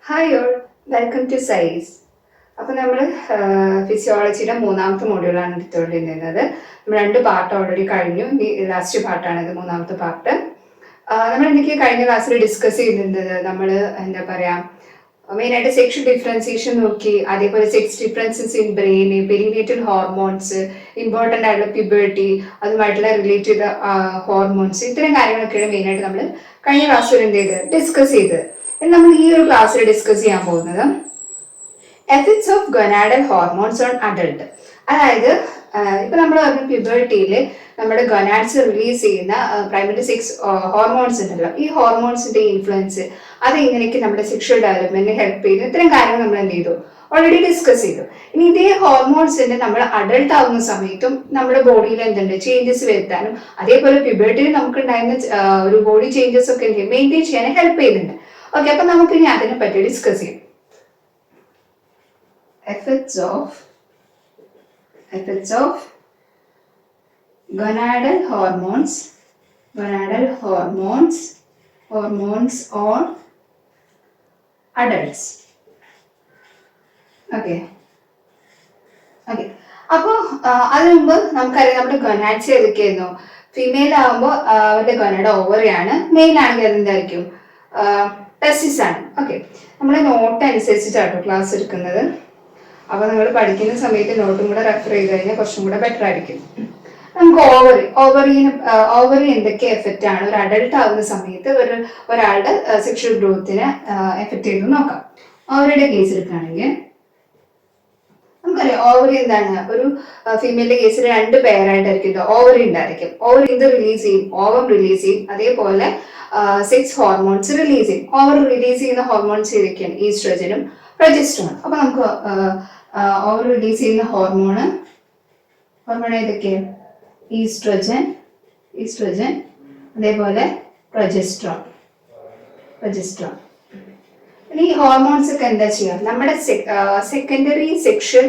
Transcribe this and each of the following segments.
Hi all, welcome to size. അപ്പോൾ നമ്മൾ ഫിസിയോളജിയുടെ മൂന്നാമത്തെ മൊഡ്യൂളാണ് എടുത്തുകൊണ്ടിരുന്നത്. നമ്മൾ 2 പാർട്ട് ഓൾറെഡി കഴിഞ്ഞു. ലാസ്റ്റ് പാർട്ടാണ് ഇത്, മൂന്നാമത്തെ പാർട്ട്. നമ്മൾ എനിക്ക് കഴിഞ്ഞ ക്ലാസ്സിൽ ഡിസ്കസ് ചെയ്തിരുന്നത് നമ്മൾ എന്താ പറയുക, മെയിനായിട്ട് സെക്ഷൽ ഡിഫറൻസിയേഷൻ നോക്കി, അതേപോലെ sex differences in brain, perinatal hormones, important ആയിട്ടുള്ള പ്യൂബർട്ടി, അതുമായിട്ടുള്ള റിലേറ്റ് ചെയ്ത ഹോർമോൺസ്, ഇത്തരം കാര്യങ്ങളൊക്കെയാണ് മെയിനായിട്ട് നമ്മൾ കഴിഞ്ഞ ക്ലാസ്സിൽ എന്ത് ചെയ്ത് ഡിസ്കസ് ചെയ്തത്. നമ്മൾ ഈ ഒരു ക്ലാസ്സിൽ ഡിസ്കസ് ചെയ്യാൻ പോകുന്നത് effects of gonadal hormones on adult. അതായത് ഇപ്പൊ നമ്മൾ പറഞ്ഞ പ്യൂബർട്ടിയിൽ നമ്മുടെ ഗൊനാഡ്സ് റിലീസ് ചെയ്യുന്ന പ്രൈമറി സെക്സ് ഹോർമോൺസ് ഉണ്ടല്ലോ, ഈ ഹോർമോൺസിന്റെ ഇൻഫ്ലുവൻസ് അത് എങ്ങനെയൊക്കെ നമ്മുടെ സെക്ഷൽ ഡെവലപ്മെന്റിന് ഹെൽപ്പ് ചെയ്യുന്നു, ഇത്തരം കാര്യങ്ങൾ നമ്മൾ എന്ത് ചെയ്തു, ഓൾറെഡി ഡിസ്കസ് ചെയ്തു. ഇനി ഇതേ ഹോർമോൺസിന്റെ നമ്മൾ അഡൾട്ട് ആവുന്ന സമയത്തും നമ്മുടെ ബോഡിയിൽ എന്തുണ്ട് ചേഞ്ചസ് വരുത്താനും, അതേപോലെ പ്യൂബർട്ടിയിൽ നമുക്ക് ഉണ്ടായിരുന്ന ഒരു ബോഡി ചേഞ്ചസ് ഒക്കെ മെയിൻറ്റെയിൻ ചെയ്യാനും ഹെൽപ്പ് ചെയ്യുന്നുണ്ട്. ഓക്കെ, അപ്പൊ നമുക്ക് ഇനി അതിനെ പറ്റി ഡിസ്കസ് ചെയ്യാം. Effects of gonadal hormones on adults. Okay അപ്പൊ അതിനു മുമ്പ് നമുക്കറിയാം നമ്മുടെ ഗൊനാഡ്സ് ഏതൊക്കെയായിരുന്നു. ഫീമെയിൽ ആകുമ്പോൾ അവരുടെ ഗൊനാഡ് ഓവറിയാണ്, മെയിൽ ആണെങ്കിൽ അതെന്തായിരിക്കും, ടെസ്റ്റിസ് ആണ്. ഓക്കെ, നമ്മൾ നോട്ട് അനുസരിച്ചിട്ടാട്ടോ ക്ലാസ് എടുക്കുന്നത്. അപ്പൊ നിങ്ങൾ പഠിക്കുന്ന സമയത്ത് നോട്ടും കൂടെ റെഫർ ചെയ്ത് കഴിഞ്ഞാൽ കുറച്ചും കൂടെ ബെറ്റർ ആയിരിക്കും. നമുക്ക് ഓവറി എന്തൊക്കെ എഫക്റ്റ് ആണ് ഒരു അഡൾട്ട് ആവുന്ന സമയത്ത് ഒരാളുടെ സെക്ഷൽ ഗ്രോത്തിനെ എഫക്ട് ചെയ്ത് നോക്കാം. ഓവറിയുടെ കേസ് എടുക്കുകയാണെങ്കിൽ നമുക്കറിയാം ഓവറി എന്താണ്, ഒരു ഫീമെയിലിന്റെ കേസിൽ 2 പേരായിട്ടായിരിക്കും ഓവറി ഉണ്ടായിരിക്കും. ഓവറി ഇത് റിലീസ് ചെയ്യും, ഓവം റിലീസ് ചെയ്യും, അതേപോലെ സെക്സ് ഹോർമോൺസ് റിലീസ് ചെയ്യും. ഓവർ റിലീസ് ചെയ്യുന്ന ഹോർമോൺസ് ഏതൊക്കെയാണ്, ഈസ്ട്രജനും പ്രൊജസ്ട്രോണും. അപ്പൊ നമുക്ക് ഓവർ റിലീസ് ചെയ്യുന്ന ഹോർമോൺ ഏതൊക്കെയാണ്, ഈസ്ട്രജൻ, അതേപോലെ പ്രൊജസ്ട്രോൺ. ഈ ഹോർമോൺസ് ഒക്കെ എന്താ ചെയ്യുക, നമ്മുടെ സെക്കൻഡറി സെക്ഷൽ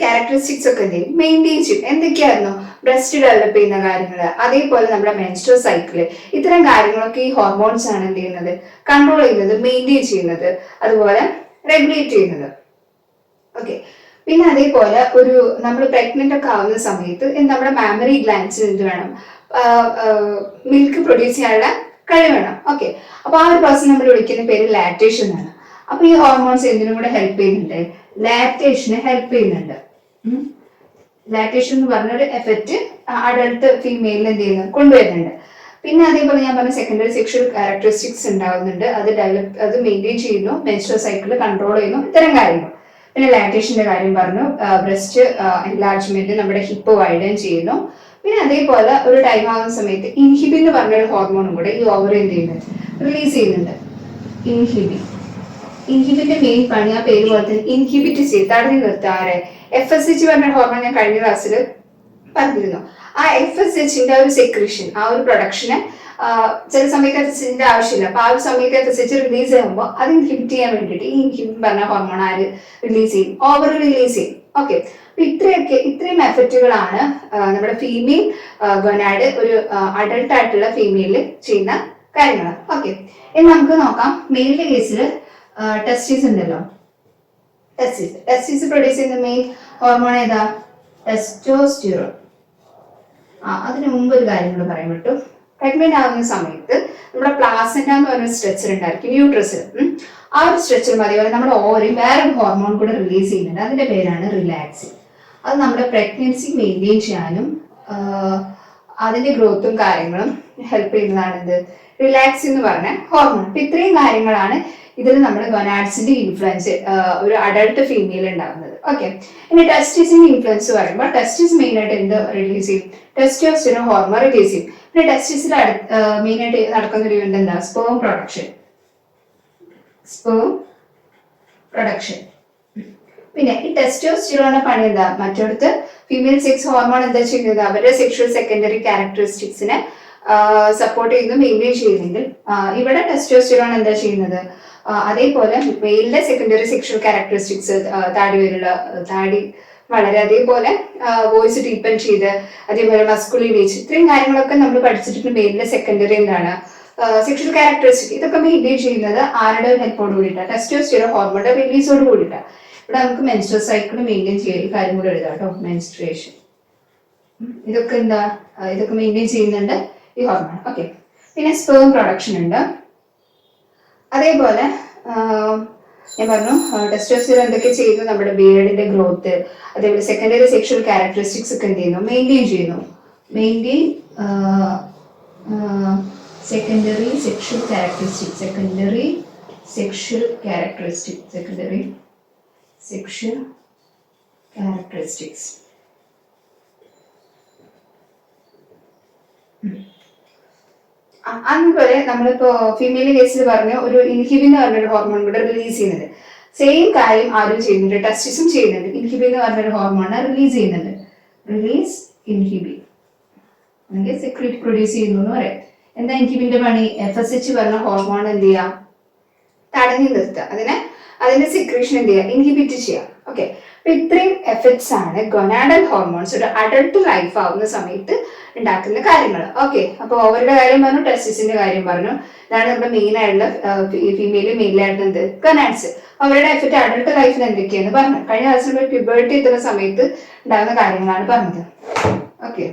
ക്യാരക്ടറിസ്റ്റിക്സ് ഒക്കെ എന്ത് ചെയ്യും, മെയിൻറ്റെയിൻ ചെയ്യും. എന്തൊക്കെയായിരുന്നു, ബ്രസ്റ്റ് ഡെവലപ്പ് ചെയ്യുന്ന കാര്യങ്ങൾ, അതേപോലെ നമ്മുടെ മെൻസ്ട്രൽ സൈക്കിള്, ഇത്തരം കാര്യങ്ങളൊക്കെ ഈ ഹോർമോൺസ് ആണ് എന്ത് ചെയ്യുന്നത്, കൺട്രോൾ ചെയ്യുന്നത്, മെയിൻറ്റെയിൻ ചെയ്യുന്നത്, അതുപോലെ റെഗുലേറ്റ് ചെയ്യുന്നത്. ഓക്കെ, പിന്നെ അതേപോലെ ഒരു നമ്മൾ പ്രഗ്നന്റ് ഒക്കെ ആവുന്ന സമയത്ത് നമ്മുടെ മാമറി ഗ്ലാൻഡ്സിന് എന്ത് വേണം, മിൽക്ക് പ്രൊഡ്യൂസ് ചെയ്യാനുള്ള കഴിവ് വേണം. ഓക്കെ, അപ്പൊ ആ ഒരു പേഴ്സൺ നമ്മൾ വിളിക്കുന്ന പേര് ലാക്ടേഷൻ ആണ്. അപ്പൊ ഈ ഹോർമോൺസ് എന്തിനും കൂടെ ഹെൽപ്പ് ചെയ്യുന്നുണ്ട്, ലാക്ടേഷന് ഹെൽപ്പ് ചെയ്യുന്നുണ്ട്. ലാക്ടേഷൻ എന്ന് പറഞ്ഞൊരു എഫക്റ്റ് അഡൾട്ട് ഫീമെയിലിൽ എന്ത് ചെയ്യുന്നു, കൊണ്ടുവരുന്നുണ്ട്. പിന്നെ അതേപോലെ ഞാൻ പറഞ്ഞ സെക്കൻഡറി സെക്ഷൽ ക്യാരക്ടറിസ്റ്റിക്സ് ഉണ്ടാവുന്നുണ്ട്, അത് മെയിൻറ്റെയിൻ ചെയ്യുന്നു, മെൻസ്ട്രൽ സൈക്കിൾ കൺട്രോൾ ചെയ്യുന്നു, ഇത്തരം കാര്യങ്ങൾ. പിന്നെ ലാക്ടേഷന്റെ കാര്യം പറഞ്ഞു, ബ്രസ്റ്റ് എൻലാർജ്മെന്റ്, നമ്മുടെ ഹിപ്പ് വൈഡൻ ചെയ്യുന്നു. പിന്നെ അതേപോലെ ഒരു ടൈം ആവുന്ന സമയത്ത് ഇൻഹിബിൻ എന്ന് പറഞ്ഞൊരു ഹോർമോണും കൂടെ ഈ ഓവർ എന്ത് ചെയ്യുന്നുണ്ട്, റിലീസ് ചെയ്യുന്നുണ്ട്. ഇൻഹിബിന്റെ മെയിൻ പണി ആ പേര് പോലെ തന്നെ ഇൻഹിബിറ്റ് ചെയ്ത് തടഞ്ഞു നിർത്താറ്. FSH പറഞ്ഞ ഹോർമോൺ ഞാൻ കഴിഞ്ഞ ക്ലാസ്സിൽ പറഞ്ഞിരുന്നു. ആ FSHന്റെ ഒരു സെക്രീഷൻ, ആ ഒരു പ്രൊഡക്ഷന് ചില സമയത്ത് FSHന്റെ ആവശ്യമില്ല. അപ്പൊ ആ ഒരു സമയത്ത് FSH റിലീസ് ചെയ്യുമ്പോൾ അത് ഇൻഹിബിറ്റ് ചെയ്യാൻ വേണ്ടിയിട്ട് ഈ ഇൻഹിബിൻ പറഞ്ഞ ഹോർമോൺ ആര് റിലീസ് ചെയ്യും, ഓവർ റിലീസ് ചെയ്യും. ഓക്കെ, അപ്പൊ ഇത്രയും എഫക്റ്റുകളാണ് നമ്മുടെ ഫീമെയിൽ ഗൊനാഡ് ഒരു അഡൾട്ട് ആയിട്ടുള്ള ഫീമെയിലിൽ ചെയ്യുന്ന കാര്യങ്ങൾ. ഓക്കെ, ഇനി നമുക്ക് നോക്കാം മെയിലിന്റെ കേസിൽ ടെസ്റ്റിസ് ഉണ്ടല്ലോ. ടെസ്റ്റിസ് പ്രൊഡ്യൂസ് ചെയ്യുന്ന മെയിൻ ഹോർമോൺ ഏതാ, ടെസ്റ്റോസ്റ്റിറോൺ. അതിനു മുമ്പ് ഒരു കാര്യം കൂടെ പറയാൻ പറ്റും. പ്രഗ്നന്റ് ആവുന്ന സമയത്ത് നമ്മുടെ പ്ലാസന്റ എന്ന് പറഞ്ഞ സ്ട്രക്ചർ ഉണ്ടായിരിക്കും, യൂട്രസിൽ. ആ ഒരു സ്ട്രക്ചറും അതേപോലെ നമ്മുടെ ഓവറിൽ വേറൊരു ഹോർമോൺ കൂടെ റിലീസ് ചെയ്യുന്നുണ്ട്, അതിന്റെ പേരാണ് റിലാക്സിൻ. അത് നമ്മുടെ പ്രഗ്നൻസി മെയിൻറ്റെയിൻ ചെയ്യാനും അതിന്റെ ഗ്രോത്തും കാര്യങ്ങളും ഹെൽപ്പ് ചെയ്യുന്നതാണ് ഇത് റിലാക്സിൻ എന്ന് പറഞ്ഞ ഹോർമോൺ. അപ്പൊ ഇത്രയും കാര്യങ്ങളാണ് ഇതിൽ നമ്മുടെ ഗൊനാഡ്സിന്റെ ഇൻഫ്ലുവൻസ് ഒരു അഡൾട്ട് ഫീമെയിൽ ഉണ്ടാകുന്നത്. ഓക്കെ, ഇനി ടെസ്റ്റിസിന്റെ ഇൻഫ്ലുവൻസ് പറയുമ്പോൾ ടെസ്റ്റിസ് മെയിൻ ആയിട്ട് എന്ത് റിലീസ് ചെയ്യും, ടെസ്റ്റോസ്റ്റെറോൺ ഹോർമോൺ റിലീസ് ചെയ്യും. പിന്നെ ടെസ്റ്റിസിൽ മെയിൻ ആയിട്ട് നടക്കുന്ന ഒരു ഇവന്റ് എന്താ, സ്പേം പ്രൊഡക്ഷൻ. പിന്നെ ഈ ടെസ്റ്റോസ്റ്റിറോണിന്റെ പണി എന്താ, മറ്റടുത്ത് ഫീമെയിൽ സെക്സ് ഹോർമോൺ എന്താ ചെയ്യുന്നത്, അവരുടെ സെക്ഷൽ സെക്കൻഡറി ക്യാരക്ടറിസ്റ്റിക്സിനെ സപ്പോർട്ട് ചെയ്യുന്നു, മെയിൻറ്റെയിൻ ചെയ്യുന്നെങ്കിൽ ഇവിടെ ടെസ്റ്റോസ്റ്റിറോൺ എന്താ ചെയ്യുന്നത്, അതേപോലെ മെയിലിന്റെ സെക്കൻഡറി സെക്ഷൽ ക്യാരക്ടറിസ്റ്റിക്സ്, താടി വളരെ, അതേപോലെ വോയിസ് ഡീപ്പൻ ചെയ്ത്, അതേപോലെ മസ്കുലിനേറ്റ്, ഇത്രയും കാര്യങ്ങളൊക്കെ നമ്മൾ പഠിച്ചിട്ടുണ്ട്. മെയിലിന്റെ സെക്കൻഡറി എന്താണ്, സെക്ഷൽ ക്യാരക്ടറിസ്റ്റിക് ഇതൊക്കെ മെയിൻറ്റെയിൻ ചെയ്യുന്നത് ആരുടെ ഹെൽപ്പോട് കൂടിയിട്ടാണ്? ടെസ്റ്റോസ്റ്റിറോൺ ഹോർമോണിന്റെ റിലീസോട് കൂടിയിട്ടാണ്. ഇവിടെ നമുക്ക് മെൻസ്ട്രൽ സൈക്കിൾ മെയിൻറ്റെയിൻ ചെയ്യുന്ന കാര്യം കൂടെ എഴുതാം കേട്ടോ. മെൻസ്ട്രേഷൻ ഇതൊക്കെ ഇതൊക്കെ മെയിൻറ്റെയിൻ ചെയ്യുന്നുണ്ട് ഈ ഹോർമോൺ. ഓക്കെ, പിന്നെ സ്പേം പ്രൊഡക്ഷൻ ഉണ്ട്. അതേപോലെ ഞാൻ പറഞ്ഞു ടെസ്റ്റോസ്റ്റിറോൺ എന്തൊക്കെ ചെയ്യുന്നു? നമ്മുടെ ബിയർഡിന്റെ ഗ്രോത്ത്, അതേപോലെ സെക്കൻഡറി സെക്ഷൽ ക്യാരക്ടറിസ്റ്റിക്സ് ഒക്കെ എന്ത് ചെയ്യുന്നു? മെയിൻറ്റെയിൻ ചെയ്യുന്നു. Maintain secondary sexual characteristics. Secondary sexual characteristics. അതുപോലെ നമ്മളിപ്പോ ഫീമെയിൽ കേസിൽ പറഞ്ഞ ഒരു ഇൻഹിബിൻ എന്ന് പറഞ്ഞൊരു ഹോർമോൺ കൂടെ റിലീസ് ചെയ്യുന്നുണ്ട്. സെയിം കാര്യം ആരും ചെയ്യുന്നുണ്ട്, ടെസ്റ്റിസും ചെയ്യുന്നുണ്ട്. ഇൻഹിബിൻ എന്ന് പറഞ്ഞൊരു ഹോർമോൺ റിലീസ് ചെയ്യുന്നുണ്ട്. റിലീസ് ഇൻഹിബിൻ അല്ലെങ്കിൽ സെക്രീറ്റ് പ്രൊഡ്യൂസ് ചെയ്യുന്നു എന്ന് പറയാം. എന്താ ഇൻഹിബിന്റെ പണി? FSH പറഞ്ഞ ഹോർമോൺ എന്ത് ചെയ്യാം? തടഞ്ഞു നിർത്തുക. അതിന്റെ സെക്രീഷൻ എന്ത് ചെയ്യുക? ഇൻഹിബിറ്റ് ചെയ്യുക. ഓക്കെ, അപ്പൊ ഇത്രയും എഫക്ട്സ് ആണ് ഗൊനാഡൽ ഹോർമോൺസ് ഒരു അഡൾട്ട് ലൈഫ് ആവുന്ന സമയത്ത് ഉണ്ടാക്കുന്ന കാര്യങ്ങൾ. ഓക്കെ, അപ്പൊ ഓവറുടെ കാര്യം പറഞ്ഞു, ടെസ്റ്റിസിന്റെ കാര്യം പറഞ്ഞു. ഇതാണ് നമ്മുടെ മെയിൻ ആയിട്ടുള്ള ഫീമെയിലും മെയിലായിട്ടുള്ള എന്ത് ഗൊനാഡ്സ്. അവരുടെ എഫക്ട് അഡൾട്ട് ലൈഫിൽ എന്തൊക്കെയാന്ന് പറഞ്ഞു. കഴിഞ്ഞ ദിവസം പ്യൂബർട്ടി എത്തുന്ന സമയത്ത് ഉണ്ടാകുന്ന കാര്യങ്ങളാണ് പറഞ്ഞത്. ഓക്കെ,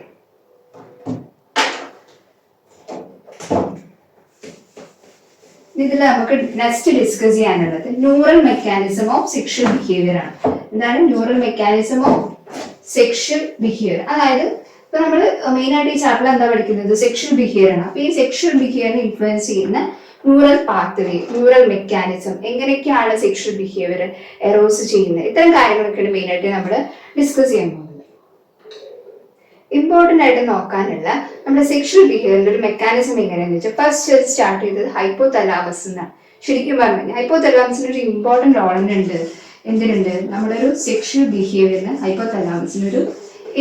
ഇതിൽ നമുക്ക് നെക്സ്റ്റ് ഡിസ്കസ് ചെയ്യാനുള്ളത് neural mechanism of sexual behaviour ആണ്. എന്താണ് neural mechanism of sexual behaviour? അതായത് ഇപ്പൊ നമ്മൾ മെയിൻ ആയിട്ട് ഈ ചാപ്റ്ററിൽ എന്താ പഠിക്കുന്നത്? സെക്ഷൽ ബിഹേവിയർ ആണ്. അപ്പൊ ഈ സെക്ഷൽ ബിഹേവിയറിനെ ഇൻഫ്ലുവൻസ് ചെയ്യുന്ന ന്യൂറൽ പാത്വേ, ന്യൂറൽ മെക്കാനിസം, എങ്ങനെയൊക്കെയാണ് സെക്ഷൽ ബിഹേവിയർ എറോസ് ചെയ്യുന്നത്, ഇത്തരം കാര്യങ്ങളൊക്കെയാണ് മെയിൻ ആയിട്ട് നമ്മൾ ഡിസ്കസ് ചെയ്യാൻ പോകുന്നത്. ഇമ്പോർട്ടൻ്റ് ആയിട്ട് നോക്കാനുള്ള നമ്മുടെ സെക്ഷൽ ബിഹേവിയറിന്റെ ഒരു മെക്കാനിസം എങ്ങനെയാണെന്ന് വെച്ചാൽ ഫസ്റ്റ് സ്റ്റാർട്ട് ചെയ്തത് ഹൈപ്പോതലാമസ് എന്നാണ്. ശരിക്കും പറഞ്ഞു ഹൈപ്പോതലാമസിന് ഒരു ഇമ്പോർട്ടൻ്റ് റോൾ ഉണ്ട്. എന്തിനുണ്ട്? നമ്മുടെ ഒരു സെക്ഷൽ ബിഹേവിയറിന് ഹൈപ്പോതലാമസിന് ഒരു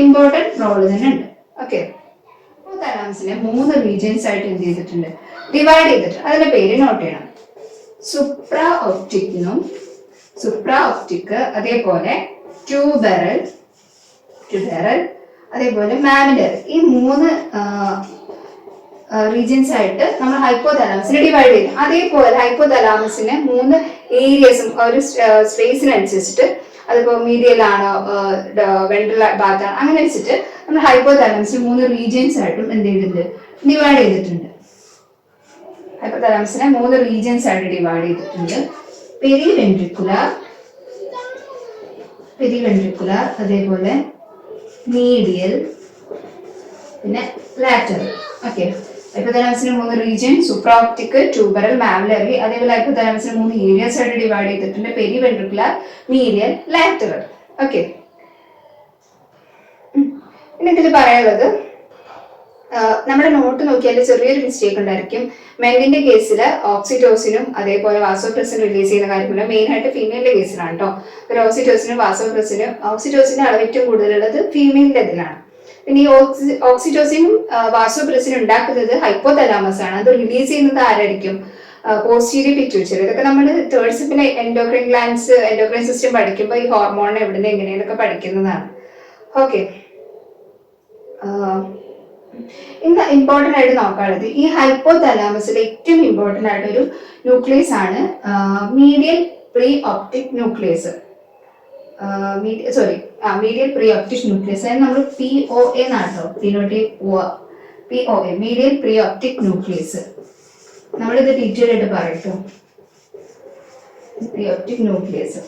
ഇമ്പോർട്ടൻ്റ് റോൾ തന്നെ ഉണ്ട്. ഓക്കെ, ഹൈപ്പോതലാമസിനെ 3 റീജിയൻസ് ആയിട്ട് എന്ത് ചെയ്തിട്ടുണ്ട്? ഡിവൈഡ് ചെയ്തിട്ടുണ്ട്. അതിന്റെ പേര് നോട്ട് ചെയ്യണം. സുപ്രാ ഒപ്റ്റിക്, അതേപോലെ ട്യൂബറൽ, അതേപോലെ മാമിലറി. ഈ 3 റീജിയൻസ് ആയിട്ട് നമ്മൾ ഹൈപ്പോതലാമസിനെ ഡിവൈഡ് ചെയ്യും. അതേപോലെ ഹൈപ്പോതലാമസിന് 3 ഏരിയസും ഒരു സ്പേസിനനുസരിച്ചിട്ട്, അതിപ്പോ മീഡിയൽ ആണോ വെൻട്രൽ ഭാഗത്താണ്, അങ്ങനെ വെച്ചിട്ട് നമ്മൾ ഹൈപ്പോതലാമസിന് 3 റീജിയൻസ് ആയിട്ടും എന്ത് ചെയ്തിട്ടുണ്ട്? ഡിവൈഡ് ചെയ്തിട്ടുണ്ട്. ഹൈപ്പോതലാമസിനെ 3 റീജിയൻസ് ആയിട്ട് ഡിവൈഡ് ചെയ്തിട്ടുണ്ട്. പെരിവെൻട്രിക്കുലർ, അതേപോലെ മീഡിയൽ, പിന്നെ ലാറ്ററൽ. ഓക്കെ, ഹൈപ്പോതലാമസിന് 3 റീജിയൻ, സൂപ്രാഒപ്റ്റിക്, ട്യൂബറൽ, മാമിലറി. അതേപോലെ ഹൈപ്പോതലാമസിന് 3 ഏരിയസ് ആയിട്ട് ഡിവൈഡ് ചെയ്തിട്ടുണ്ട്. പെരിവെൻട്രിക്കുലർ, മീഡിയൽ, ലാറ്ററൽ. ഓക്കെ, പിന്നെ ഇതിൽ പറയാനുള്ളത് നമ്മുടെ നോട്ട് നോക്കിയാൽ ചെറിയൊരു മിസ്റ്റേക്ക് ഉണ്ടായിരിക്കും. മെന്നിന്റെ കേസിൽ ഓക്സിറ്റോസിനും അതേപോലെ വാസോപ്രസിനും റിലീസ് ചെയ്യുന്ന കാര്യമില്ല. മെയിൻ ആയിട്ട് ഫീമെയിലിന്റെ കേസിലാണ് കേട്ടോ. ഒരു ഓക്സിറ്റോസിനും ഓക്സിറ്റോസിന്റെ അളവ് ഏറ്റവും കൂടുതലുള്ളത് ഫീമെയിലിന്റെ ഇതിലാണ്. പിന്നെ ഈ ഓക്സിറ്റോസിനും വാസോപ്രസിനും ഉണ്ടാക്കുന്നത് ഹൈപ്പോതലാമസ് ആണ്. അത് റിലീസ് ചെയ്യുന്നത് ആരായിരിക്കും? Posterior pituitary. ഇതൊക്കെ നമ്മൾ തേർഡ് സെപ്പിലെ എൻഡോക്രൈൻ ഗ്ലാൻഡ്സ്, എൻഡോക്രൈൻ സിസ്റ്റം പഠിക്കുമ്പോൾ ഈ ഹോർമോൺ എവിടുന്ന് എങ്ങനെയൊക്കെ പഠിക്കുന്നതാണ്. ഓക്കെ, ഇന്ന് ഇമ്പോർട്ടൻ്റ് ആയിട്ട് നോക്കാനുള്ളത് ഈ ഹൈപ്പോതലാമസിലെ ഏറ്റവും ഇമ്പോർട്ടൻ്റ് ആയിട്ടൊരു ന്യൂക്ലിയസ് ആണ് medial preoptic nucleus. Medial preoptic nucleus. അതായത് നമ്മൾ POA എന്നാട്ടോ, POA, medial preoptic nucleus. നമ്മളിത് ഡീറ്റെയിൽ ആയിട്ട് പറയട്ടോ. പ്രീ ഒപ്റ്റിക് ന്യൂക്ലിയസ്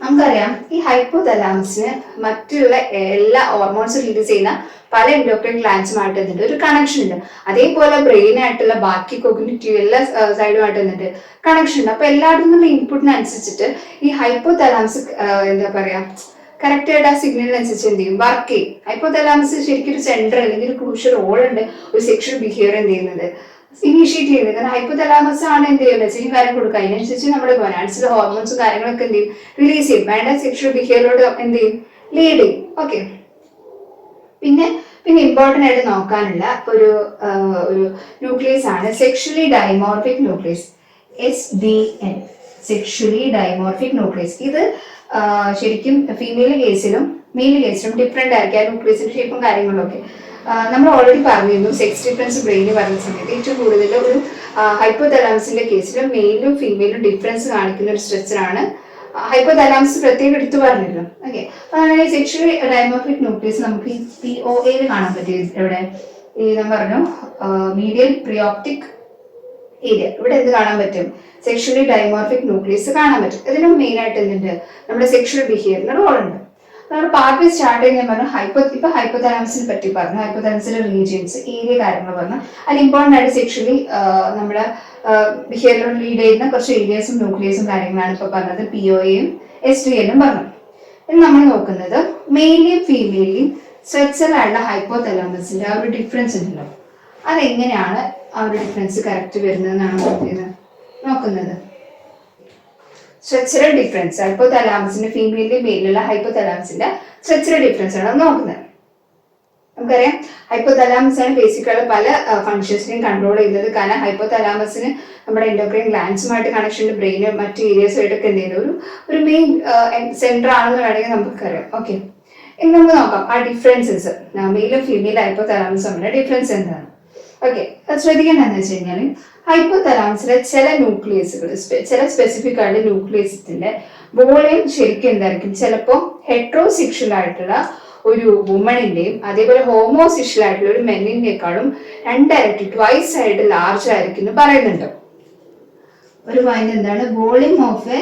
നമുക്കറിയാം. ഈ ഹൈപ്പോതലാമസിന് മറ്റുള്ള എല്ലാ ഹോർമോൺസ് റിലീസ് ചെയ്യുന്ന പല എൻഡോക്രൈൻ ഗ്ലാൻഡ്സുമായിട്ട് എന്തുണ്ട്? ഒരു കണക്ഷൻ ഉണ്ട്. അതേപോലെ ബ്രെയിൻ ആയിട്ടുള്ള ബാക്കി കോഗ്നിറ്റീവ് എല്ലാ സൈഡുമായിട്ട് എന്തുണ്ട്? കണക്ഷൻ ഉണ്ട്. അപ്പൊ എല്ലായിടത്തും നിന്നുള്ള ഇൻപുട്ടിനനുസരിച്ചിട്ട് ഈ ഹൈപ്പോതലാമസ് എന്താ പറയാ കറക്റ്റ് ആയിട്ട് ആ സിഗ്നലിനനുസരിച്ച് എന്ത് ചെയ്യും? വർക്ക് ചെയ്യും. ഹൈപ്പോതലാമസ് ശരിക്കും ഒരു സെൻട്രൽ അല്ലെങ്കിൽ ഒരു ക്രൂഷ്യൽ റോൾ ഉണ്ട് ഒരു സെക്ഷൽ ബിഹേവിയർ എന്ത് ചെയ്യുന്നത്? ഇനീഷ്യേറ്റ് ചെയ്യുന്നത്. കാരണം ഹൈപ്പോതലാമസ് ആണ് എന്ത് ചെയ്യും? മെസ്സേജ് കാര്യം കൊടുക്കുക. അതിനനുസരിച്ച് നമ്മുടെ ഗൊനാഡ്സിലെ ഹോർമോൺസും കാര്യങ്ങളൊക്കെ എന്ത് ചെയ്യും? റിലീസ് ചെയ്യും. വേണ്ട സെക്ഷൽ ബിഹേവിയറോട് എന്ത് ചെയ്യും? ലീഡ് ചെയ്യും. ഓക്കെ, പിന്നെ ഇമ്പോർട്ടൻ്റ് ആയിട്ട് നോക്കാനുള്ള ഒരു ന്യൂക്ലിയസ് ആണ് sexually dimorphic nucleus, SDN, sexually dimorphic nucleus. ഇത് ശരിക്കും ഫീമെയിൽ കേസിലും മെയിൽ കേസിലും ഡിഫറെന്റ് ആയിരിക്കും. ആ ന്യൂക്ലിയസിന്റെ ഷേപ്പും കാര്യങ്ങളും ഒക്കെ. നമ്മൾ ഓൾറെഡി പറഞ്ഞിരുന്നു സെക്സ് ഡിഫറൻസ് ബ്രെയിന് പറഞ്ഞ സമയത്ത് ഏറ്റവും കൂടുതൽ ഒരു ഹൈപ്പോതലാമസിന്റെ കേസിൽ മെയിലും ഫീമെയിലും ഡിഫറൻസ് കാണിക്കുന്ന ഒരു സ്ട്രക്ചറാണ് ഹൈപ്പോതലാമസ് പ്രത്യേകം എടുത്തു പറഞ്ഞല്ലോ. ഓക്കെ, അതാണ് സെക്ഷലി ഡൈമോർഫിക് ന്യൂക്ലിയസ് നമുക്ക് ഈ POA കാണാൻ പറ്റും. ഇവിടെ ഈ ഞാൻ പറഞ്ഞു മീഡിയൽ പ്രിയോപ്റ്റിക് ഏരിയ, ഇവിടെ എന്ത് കാണാൻ പറ്റും? സെക്ഷലി ഡൈമോർഫിക് ന്യൂക്ലിയസ് കാണാൻ പറ്റും. ഇതിന് മെയിൻ ആയിട്ട് എന്തുണ്ട്? നമ്മുടെ സെക്ഷൽ ബിഹേവിയറിന് റോൾ ഉണ്ട്. നമ്മൾ പാർട്ട് സ്റ്റാർട്ട് ചെയ്യുന്ന പറഞ്ഞു ഇപ്പൊ ഹൈപ്പോതലാമസിനെ പറ്റി പറഞ്ഞു, ഹൈപ്പോതലാമസിലെ റീജിയൻസ് ഏരിയ കാര്യങ്ങൾ പറഞ്ഞു. അതിൽ ഇമ്പോർട്ടൻ്റ് ആയിട്ട് സെക്ഷലി നമ്മുടെ ബിഹേവിയർ ലീഡ് ചെയ്യുന്ന കുറച്ച് ഏരിയസും ന്യൂക്ലിയസും കാര്യങ്ങളാണ് ഇപ്പൊ പറഞ്ഞത്. POAയും STLും പറഞ്ഞു. ഇനി നമ്മൾ നോക്കുന്നത് മെയിലിയും ഫീമെയിലിയും സ്ട്രക്ചറൽ ആയിട്ടുള്ള ഹൈപ്പോതലാമസിന്റെ ആ ഒരു ഡിഫറൻസ് ഉണ്ടല്ലോ, അതെങ്ങനെയാണ് ആ ഒരു ഡിഫറൻസ് കറക്റ്റ് വരുന്നതെന്നാണ് നോക്കുന്നത്. സ്ട്രക്ചറൽ ഡിഫറൻസ് ഹൈപ്പോതലാമസിന്റെ ഫീമെയിലിന്റെയും മെയിലുള്ള ഹൈപ്പോതലാമസിന്റെ സ്ട്രക്ചറൽ ഡിഫറൻസ് ആണ് നോക്കുന്നത്. നമുക്കറിയാം ഹൈപ്പോതലാമസ് ആണ് ബേസിക്കലി പല ഫങ്ഷൻസിനെയും കൺട്രോൾ ചെയ്യുന്നത്. കാരണം ഹൈപ്പോതലാമസിന് നമ്മുടെ എൻഡോക്രൈൻ ഗ്ലാൻഡ്സുമായിട്ട് കണക്ഷൻ ഉണ്ട്, ബ്രെയിനും മറ്റ് ഏരിയസുമായിട്ടൊക്കെ എന്ത് ചെയ്യുന്നത് ഒരു മെയിൻ സെന്റർ ആണെന്ന് വേണമെങ്കിൽ നമുക്കറിയാം. ഓക്കെ, ഇനി നമുക്ക് നോക്കാം ആ ഡിഫറൻസസ് മെയിലും ഫീമെയിലും ഹൈപ്പോതലാമസ് തമ്മിലുള്ള ഡിഫറൻസ് എന്താണ്. ഓക്കെ, ശ്രദ്ധിക്കേണ്ടതെന്ന് വെച്ച് കഴിഞ്ഞാൽ ഹൈപ്പോതലാമസിലെ ചില ന്യൂക്ലിയസുകൾ ചില സ്പെസിഫിക് ആയിട്ട് ന്യൂക്ലിയസിന്റെ വോളിയം ശരിക്കും എന്തായിരിക്കും? ചിലപ്പോൾ ഹെട്രോസെക്ഷൽ ആയിട്ടുള്ള ഒരു വുമണിന്റെയും അതേപോലെ ഹോമോസെക്ഷൽ ആയിട്ടുള്ള ഒരു മെന്നിന്റെക്കാളും 2 ഇരട്ടി ട്വൈസ് ആയിട്ട് ലാർജ് ആയിരിക്കും എന്ന് പറയുന്നുണ്ട്. ഒരു പോയിന്റ് എന്താണ്? Volume of A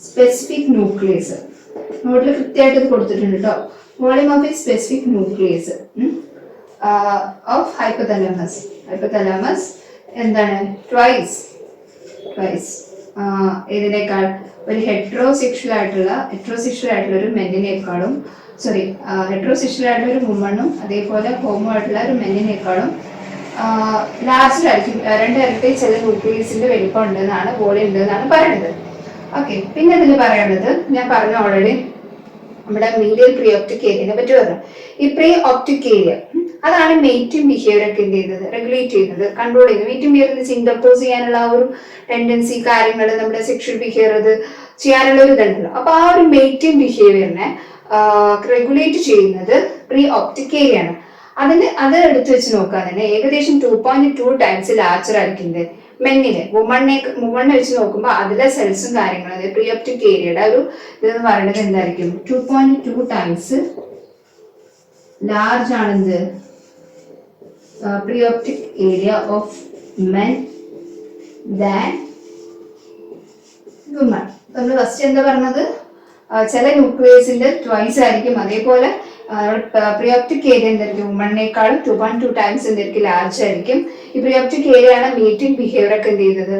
specific nucleus. നോട്ടിൽ കൃത്യമായിട്ട് ഇത് കൊടുത്തിട്ടുണ്ട് കേട്ടോ. Volume of A specific nucleus of hypothalamus. Hypothalamus എന്താണ്? ട്വൈസ് ഇതിനേക്കാൾ ഒരു ഹെട്രോസെക്ഷൽ ആയിട്ടുള്ള ഒരു മെന്നിനേക്കാളും ഹെട്രോസെക്ഷൽ ആയിട്ടുള്ള ഒരു വുമണും അതേപോലെ ഹോമോ ആയിട്ടുള്ള ഒരു മെന്നിനേക്കാളും ലാർജ് ആയിരിക്കും. 2 ഇരട്ടി ചില ന്യൂക്ലിയസിന്റെ വലിപ്പം ഉണ്ടെന്നാണ്, വോളിയം ഉണ്ടെന്നാണ് പറയുന്നത്. ഓക്കെ, പിന്നെ ഇതിൽ പറയുന്നത് ഞാൻ പറഞ്ഞു ഓൾറെഡി നമ്മുടെ മീഡിയൽ പ്രീ ഒപ്റ്റിക് ഏരിയനെ പറ്റി പറഞ്ഞു. ഈ പ്രീ ഒപ്റ്റിക് ഏരിയ അതാണ് മേറ്റിംഗ് ബിഹേവിയർ ഒക്കെ എന്ത് ചെയ്യുന്നത്? റെഗുലേറ്റ് ചെയ്യുന്നത്, കൺട്രോൾ ചെയ്യുന്നത്. മേറ്റിംഗ് ബിഹേവിയർ ഇന്റർപോസ് ചെയ്യാനുള്ള ആ ഒരു ടെൻഡൻസി കാര്യങ്ങൾ നമ്മുടെ സെക്ഷൽ ബിഹേവിയർ അത് ചെയ്യാനുള്ള ഒരു ഇതുണ്ടല്ലോ. അപ്പൊ ആ ഒരു മേറ്റിംഗ് ബിഹേവിയറിനെ റെഗുലേറ്റ് ചെയ്യുന്നത് പ്രീ ഒപ്റ്റിക് ഏരിയ ആണ്. അത് എടുത്തു വെച്ച് നോക്കാൻ തന്നെ ഏകദേശം 2.2 ടൈംസ് ലാർജർ ആയിരിക്കുന്നത് മെന്നിന്. വുമണിനെ വെച്ച് നോക്കുമ്പോൾ അതിലെ സെൽസും കാര്യങ്ങളും പ്രീ ഒപ്റ്റിക് ഏരിയയുടെ ഒരു ഇതെന്ന് പറയുന്നത് എന്തായിരിക്കും? 2.2 ടൈംസ് ലാർജ് ആണെന്ത്? Preoptic area of men than women. നമ്മൾ ഫസ്റ്റ് എന്താ പറഞ്ഞത്? ചില ന്യൂക്ലിയസിന്റെ ട്വൈസ് ആയിരിക്കും. അതേപോലെ പ്രീ ഒപ്റ്റിക് ഏരിയ എന്തായിരിക്കും? വുമണിനേക്കാളും 2.2 ടൈംസ് എന്തായിരിക്കും? ലാർജ് ആയിരിക്കും. ഈ പ്രീ ഒപ്റ്റിക് ഏരിയ ആണ് മീറ്റിംഗ് ബിഹേവിയർ ഒക്കെ എന്ത് ചെയ്യുന്നത്?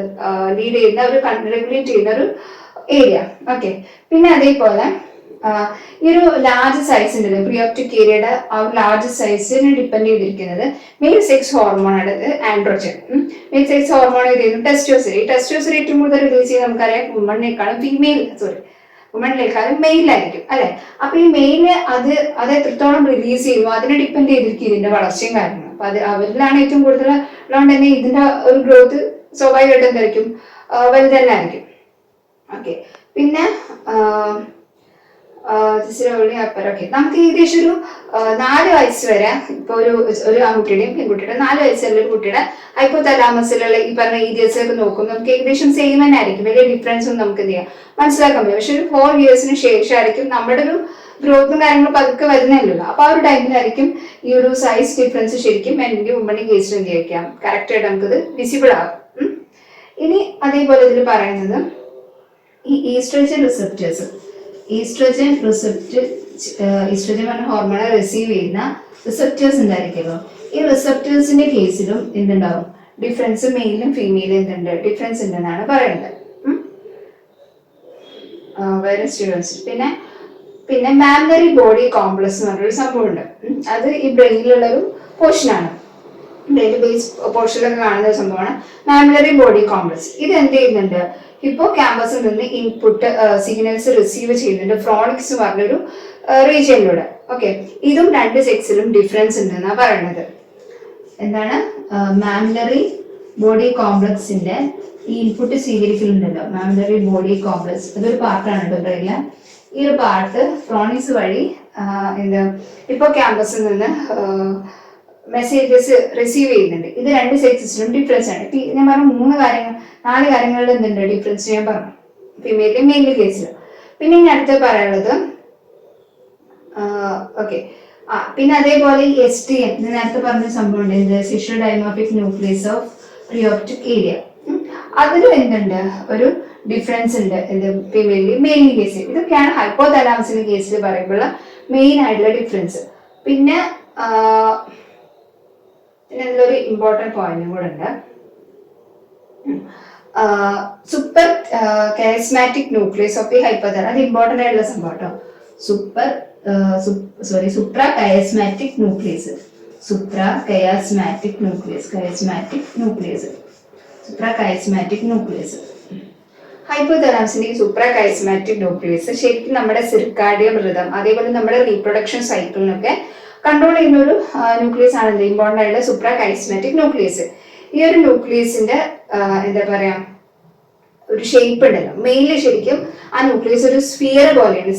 ലീഡ് ചെയ്യുന്ന ഒരു റെഗുലേറ്റ് ചെയ്യുന്ന ഒരു ഏരിയ. ഓക്കെ, പിന്നെ അതേപോലെ ഈ ഒരു ലാർജ് സൈസ് ഉണ്ടല്ലോ പ്രീ ഒപ്റ്റിക് ഏരിയയുടെ ആ ഒരു ലാർജ് സൈസിനെ ഡിപ്പെൻഡ് ചെയ്തിരിക്കുന്നത് മെയിൽ സെക്സ് ഹോർമോൺ ആണ്, androgen. Male sex hormone testosterone. ഈ ടെസ്റ്റോസ്റ്റെറോൺ ഏറ്റവും കൂടുതൽ റിലീസ് ചെയ്യുന്നത് നമുക്കറിയാം വുമണിനേക്കാളും വുമണിനേക്കാളും മെയിലായിരിക്കും അല്ലെ. അപ്പൊ ഈ മെയില് അത് എത്രത്തോളം റിലീസ് ചെയ്യുന്നു അതിനെ ഡിപ്പെൻഡ് ചെയ്തിരിക്കും ഇതിന്റെ വളർച്ചയും കാര്യങ്ങളും. അപ്പൊ അത് അവരിലാണ് ഏറ്റവും കൂടുതൽ ഉള്ളതുകൊണ്ട് തന്നെ ഇതിന്റെ ഒരു ഗ്രോത്ത് സ്വാഭാവികമായിട്ട് എന്തായിരിക്കും? വലുത് തന്നെ ആയിരിക്കും. ഓക്കെ, പിന്നെ നമുക്ക് ഏകദേശം ഒരു 4 വയസ്സ് വരെ ഇപ്പൊ ഒരു ആൺകുട്ടിയുടെയും പെൺകുട്ടിയുടെ 4 വയസ്സുള്ള ഒരു കുട്ടിയുടെ ഹൈപ്പോതലാമസിലുള്ള ഈ പറഞ്ഞ ഏരിയസ് ഒക്കെ നോക്കും നമുക്ക് ഏകദേശം സെയിം തന്നെ ആയിരിക്കും. വലിയ ഡിഫറൻസ് ഒന്നും നമുക്ക് എന്ത് ചെയ്യാം മനസ്സിലാക്കാൻ പറ്റും. പക്ഷെ ഒരു 4 ഇയേഴ്സിന് ശേഷമായിരിക്കും നമ്മുടെ ഒരു ഗ്രോത്തും കാര്യങ്ങളും പതുക്കെ വരുന്നല്ലോ. അപ്പൊ ആ ഒരു ടൈമിലായിരിക്കും ഈ ഒരു സൈസ് ഡിഫറൻസ് ശരിക്കും മെന്നിന്റെ വുമണിന്റെ കേസിൽ എന്ത് ചെയ്യാം കറക്റ്റ് ആയിട്ട് നമുക്കത് വിസിബിൾ ആകും. ഇനി അതേപോലെ ഇതിൽ പറയുന്നത് ഈ ഈസ്ട്രോജൻ റിസപ്റ്റേഴ്സ്. ഈസ്ട്രോജൻ പറഞ്ഞ ഹോർമോണെ റിസീവ് ചെയ്യുന്ന റിസപ്റ്റേഴ്സ് ഉണ്ടായിരിക്കുമല്ലോ. ഈ റിസപ്റ്റേഴ്സിന്റെ കേസിലും എന്തുണ്ടാവും? ഡിഫറൻസ് മെയിലും ഫീമെയിലും എന്തുണ്ട്? ഡിഫറൻസ് ഉണ്ടെന്നാണ് പറയുന്നത്. വേറെ സ്റ്റുഡൻസ് പിന്നെ മാമിലറി ബോഡി കോംപ്ലക്സ് എന്ന് പറഞ്ഞൊരു സംഭവം ഉണ്ട്. അത് ഈ ബ്രെയിനിലുള്ള ഒരു പോർഷനാണ്. ബ്രെയിൻ ബേസ് പോർഷനിലൊക്കെ കാണുന്ന ഒരു സംഭവമാണ് മാമിലറി ബോഡി കോംപ്ലക്സ്. ഇത് എന്ത് ചെയ്യുന്നുണ്ട്? ഹിപ്പോ ക്യാമ്പസിൽ നിന്ന് ഇൻപുട്ട് സിഗ്നൽസ് റിസീവ് ചെയ്യുന്നുണ്ട് ഫ്രോണിക്സ് പറഞ്ഞൊരു റീജിയനിലൂടെ. ഓക്കെ, ഇതും 2 സെക്സിലും ഡിഫറൻസ് ഉണ്ടെന്നാണ് പറയുന്നത്. എന്താണ്? മാമിലറി ബോഡി കോംപ്ലക്സിന്റെ ഈ ഇൻപുട്ട് സ്വീകരിക്കലുണ്ടല്ലോ മാമിലറി ബോഡി കോംപ്ലക്സ്, അതൊരു പാർട്ടാണ് കേട്ടോ ബ്രെയിനില്. ഈ ഒരു പാർട്ട് ഫ്രോണിക്സ് വഴി ഹിപ്പോ ക്യാമ്പസിൽ നിന്ന് മെസ്സേജസ് റിസീവ് ചെയ്യുന്നുണ്ട്. ഇത് രണ്ട് സെക്സസിലും ഡിഫറൻസ് ആണ്. ഞാൻ പറഞ്ഞ 4 കാര്യങ്ങളിൽ എന്തുണ്ട് ഡിഫറൻസ് ഞാൻ പറഞ്ഞു, ഫീമെയിലും മെയിലും കേസിലും. പിന്നെ ഇനി അടുത്ത് പറയാനുള്ളത് ഓക്കെ പിന്നെ അതേപോലെ ഈ STN നേരത്തെ പറഞ്ഞ സംഭവം ഉണ്ട്, ഇത് sexual dimorphic nucleus of preoptic area. അതിലും എന്തുണ്ട് ഒരു ഡിഫറൻസ് ഉണ്ട് എന്ത് ഫീമെയിലും മെയിലും കേസിൽ. ഇതൊക്കെയാണ് ഹൈപ്പോതലാമസിന്റെ കേസിൽ പറയുമ്പോൾ മെയിൻ ആയിട്ടുള്ള ഡിഫറൻസ്. പിന്നെ ഇതിലൊരു ഇമ്പോർട്ടൻറ്റ് പോയിന്റും കൂടെ ഉണ്ട്, super chiasmatic nucleus of the hypothalamus. അത് ഇമ്പോർട്ടൻ്റ് ആയിട്ടുള്ള സംഭവം കേട്ടോ. Suprachiasmatic nucleus, suprachiasmatic nucleus, suprachiasmatic nucleus. ഹൈപ്പോതലാമസിന്റെ ഈ സൂപ്രാ കയസ്മാറ്റിക് ന്യൂക്ലിയസ് ശരിക്കും നമ്മുടെ സിർക്കാഡിയം റിതം അതേപോലെ നമ്മുടെ റീപ്രൊഡക്ഷൻ സൈക്കിളിനൊക്കെ കൺട്രോൾ ചെയ്യുന്ന ഒരു ന്യൂക്ലിയസ് ആണല്ലോ ഇമ്പോർട്ടൻ്റ് ആയിട്ടുള്ള സൂപ്രാ കയസ്മാറ്റിക് ന്യൂക്ലിയസ്. ഈ ഒരു ന്യൂക്ലിയസിന്റെ എന്താ പറയാ ഒരു ഷേപ്പ് ഉണ്ടല്ലോ, മെയിൻലി ശരിക്കും ആ ന്യൂക്ലിയസ് ഒരു സ്ഫിയർ പോലെയാണ്,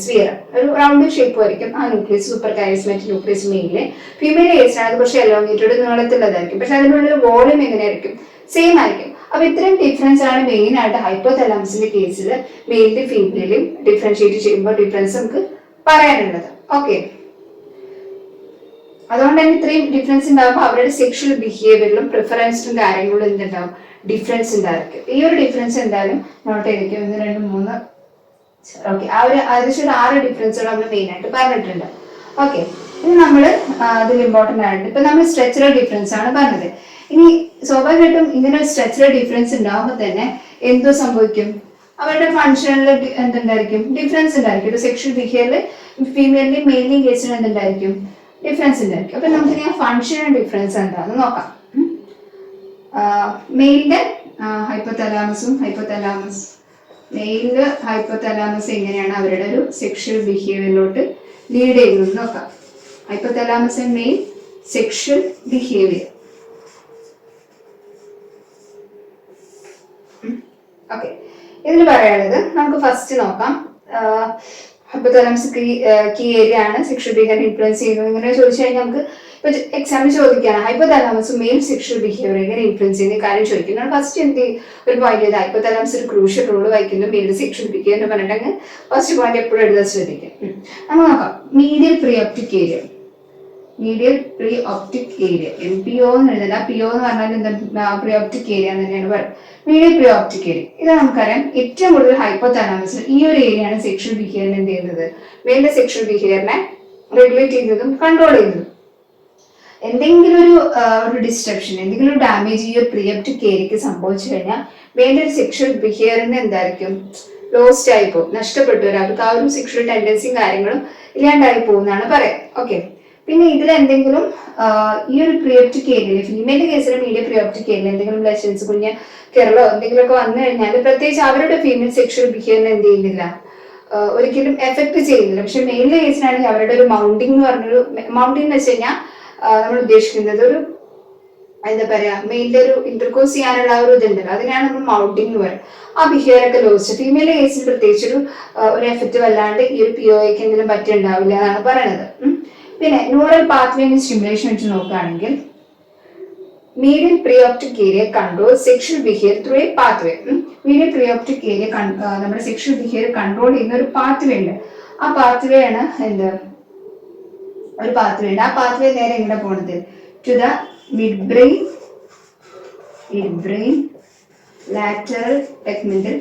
ഒരു റൗണ്ട് ഷേപ്പ് ആയിരിക്കും ആ nucleus, super chiasmatic nucleus mainly. Female കേസിലാണ് അത് കുറച്ച് എലോങ്ങേറ്റഡ് നീളത്തിലുള്ളതായിരിക്കും, പക്ഷെ അതിനുള്ള വോളിയം എങ്ങനെയായിരിക്കും, സെയിം ആയിരിക്കും. അപ്പൊ ഇത്രയും ഡിഫറൻസ് ആണ് മെയിൻ ആയിട്ട് ഹൈപ്പോതലാമസിന്റെ കേസിൽ മെയിലും ഫീമെയിലും ഡിഫറൻഷിയേറ്റ് ചെയ്യുമ്പോൾ ഡിഫറൻസ് നമുക്ക് പറയാനുള്ളത്. ഓക്കെ, അതുകൊണ്ട് തന്നെ ഇത്രയും ഡിഫറൻസ് ഉണ്ടാകുമ്പോൾ അവരുടെ സെക്ഷൽ ബിഹേവിയറിലും പ്രിഫറൻസിലും കാര്യങ്ങളും എന്തുണ്ടാവും, ഡിഫറൻസ് ഉണ്ടായിരിക്കും. ഈ ഒരു ഡിഫറൻസ് എന്തായാലും നോട്ട് ചെയ്തിരിക്കും. 1 2 3 ഓക്കെ, ആ ഒരു ഏകദേശം 6 ഡിഫറൻസുകൾ നമ്മൾ മെയിൻ ആയിട്ട് പറഞ്ഞിട്ടുണ്ട്. ഓക്കെ, ഇനി നമ്മൾ അതിൽ ഇമ്പോർട്ടൻ്റ് ആയിട്ട് ഇപ്പൊ നമ്മൾ സ്ട്രക്ചറൽ ഡിഫറൻസ് ആണ് പറഞ്ഞത്. ഇനി സ്വാഭാവികമായിട്ടും ഇങ്ങനെ ഒരു സ്ട്രക്ചറൽ ഡിഫറൻസ് ഉണ്ടാകുമ്പോൾ തന്നെ എന്തോ സംഭവിക്കും, അവരുടെ ഫങ്ഷനിൽ എന്തുണ്ടായിരിക്കും, ഡിഫറൻസ് ഉണ്ടായിരിക്കും. ഒരു സെക്ഷൽ ബിഹേവിയറിൽ ഫീമെയിലിന്റെയും മെയിലിന്റെയും കേസിൽ എന്തുണ്ടായിരിക്കും, ഡിഫറൻസ് ഉണ്ടായിരിക്കും. അപ്പൊ നമുക്ക് ഞാൻ ഫങ്ഷണൽ ഡിഫറൻസ് എന്താണെന്ന് നോക്കാം. മെയിലിന്റെ മെയിലില് ഹൈപ്പോതലാമസ് എങ്ങനെയാണ് അവരുടെ ഒരു സെക്ഷൽ ബിഹേവിയറിലോട്ട് ലീഡ് ചെയ്യുന്നത് നോക്കാം. Hypothalamus and mail sexual behaviour. Okay, ഇതിൽ പറയാനുള്ളത് നമുക്ക് ഫസ്റ്റ് നോക്കാം. ഹൈപ്പോതലാമസ് കീ ഏരിയ ആണ് സെക്ഷൽ ബിഹേവിയർ ഇൻഫ്ലുവൻസ് ചെയ്യുന്നത്. ഇങ്ങനെ ചോദിച്ചു കഴിഞ്ഞാൽ നമുക്ക് ഇപ്പൊ എക്സാമിന് ചോദിക്കുകയാണ് ഹൈപ്പോതലാമസ് മെയിൽ സെക്ഷൽ ബിഹേവിയർ എങ്ങനെ ഇൻഫ്ലുവൻസ് ചെയ്യുന്ന കാര്യം ചോദിക്കുന്നത്. ഫസ്റ്റ് എന്ത് ഒരു പോയിന്റ് ചെയ്ത് ഹൈപ്പോതലാമസ് ഒരു ക്രൂഷ്യൽ റോൾ വഹിക്കുന്നു മെയിൽ സെക്ഷൽ ബിഹേവിയർ എന്ന് പറഞ്ഞിട്ട് ഫസ്റ്റ് പോയിന്റ് എപ്പോഴും എഴുതാൻ ശ്രദ്ധിക്കും. നമുക്ക് നോക്കാം മീഡിയൽ പ്രീ ഒപ്റ്റിക് ഏരിയ. MPO എന്ന് എഴുതണ്ട, PO എന്ന് പറഞ്ഞാൽ എന്താ, പ്രീ ഒപ്റ്റിക് ഏരിയ എന്ന് തന്നെയാണ് പറയുന്നത്. മീഡിയൽ പ്രീ ഒപ്റ്റിക് ഏരിയ ഇത് നമുക്കറിയാം ഏറ്റവും കൂടുതൽ ഹൈപ്പോതലാമസിൽ ഈ ഒരു ഏരിയയാണ് സെക്ഷൽ ബിഹേവിയറിനെ എന്ത് ചെയ്യുന്നത്, മെയിലിന്റെ സെക്ഷൽ ബിഹേവിയറിനെ റെഗുലേറ്റ് ചെയ്യുന്നതും കൺട്രോൾ ചെയ്യുന്നതും. എന്തെങ്കിലും ഒരു ഡിസ്ട്രപ്ഷൻ, എന്തെങ്കിലും ഒരു ഡാമേജ് ഈ ഒരു പ്രീ ഒപ്റ്റിക് ഏരിയക്ക് സംഭവിച്ചു കഴിഞ്ഞാൽ മെയിലിന്റെ ഒരു സെക്ഷൽ ബിഹേവിയറിന് എന്തായിരിക്കും, ലോസ്റ്റ് ആയി പോകും, നഷ്ടപ്പെട്ടു വരും. അവർക്ക് ആ ഒരു സെക്ഷൽ ടെൻഡൻസിയും കാര്യങ്ങളും ഇല്ലാണ്ടായി പോകുന്നതാണ് പറയാം. ഓക്കെ, പിന്നെ ഇതിൽ എന്തെങ്കിലും ഈ ഒരു പ്രീ ഒപ്റ്റിക് ഏരിയയിൽ ഫീമെയിലിന്റെ കേസിൽ മീഡിയം പ്രീ ഒപ്റ്റിക് ഏരിയയിൽ എന്തെങ്കിലും ലെഷൻസ്, കുഞ്ഞ് കേരളോ എന്തെങ്കിലുമൊക്കെ വന്നു കഴിഞ്ഞാൽ പ്രത്യേകിച്ച് അവരുടെ ഫീമെയിൽ സെക്ഷൽ ബിഹേവിയറിനെ എന്ത് ചെയ്യുന്നില്ല, ഒരിക്കലും എഫക്ട് ചെയ്യുന്നില്ല. പക്ഷെ മെയിലിന്റെ കേസിലാണെങ്കിൽ അവരുടെ ഒരു മൗണ്ടിങ് എന്ന് പറഞ്ഞൊരു മൗണ്ടിങ് എന്ന് വെച്ച് കഴിഞ്ഞാൽ നമ്മൾ ഉദ്ദേശിക്കുന്നത് ഒരു എന്താ പറയാ മെയിലിന്റെ ഒരു ഇന്റർകോഴ്സ് ചെയ്യാനുള്ള ഒരു ഇതുണ്ടല്ലോ, അതിനാണ് നമ്മൾ മൗണ്ടിങ് എന്ന് പറയുന്നത്. ആ ബിഹേവിയർ ഒക്കെ ലോസ്റ്റ്. ഫീമെയിലിന്റെ കേസിൽ പ്രത്യേകിച്ച് ഒരു എഫക്റ്റ് വല്ലാണ്ട് ഈ ഒരു POAക്ക് എന്തെങ്കിലും പറ്റുണ്ടാവില്ല എന്നാണ് പറയുന്നത്. പിന്നെ ന്യൂറൽ പാത്വേന്റെ സ്റ്റിമുലേഷൻ വെച്ച് നോക്കുകയാണെങ്കിൽ medial preoptic area control sexual behaviour through a pathway. Medial preoptic area നമ്മുടെ സെക്ഷൽ ബിഹേവിയർ കൺട്രോൾ ചെയ്യുന്ന ഒരു പാത്വേ ഉണ്ട്. ആ പാത്വേ ആണ് എന്ത്, ഒരു പാത്വേ ഉണ്ട്. ആ പാത്വേ നേരെ എങ്ങനെ പോണത്, to the midbrain lateral tegmental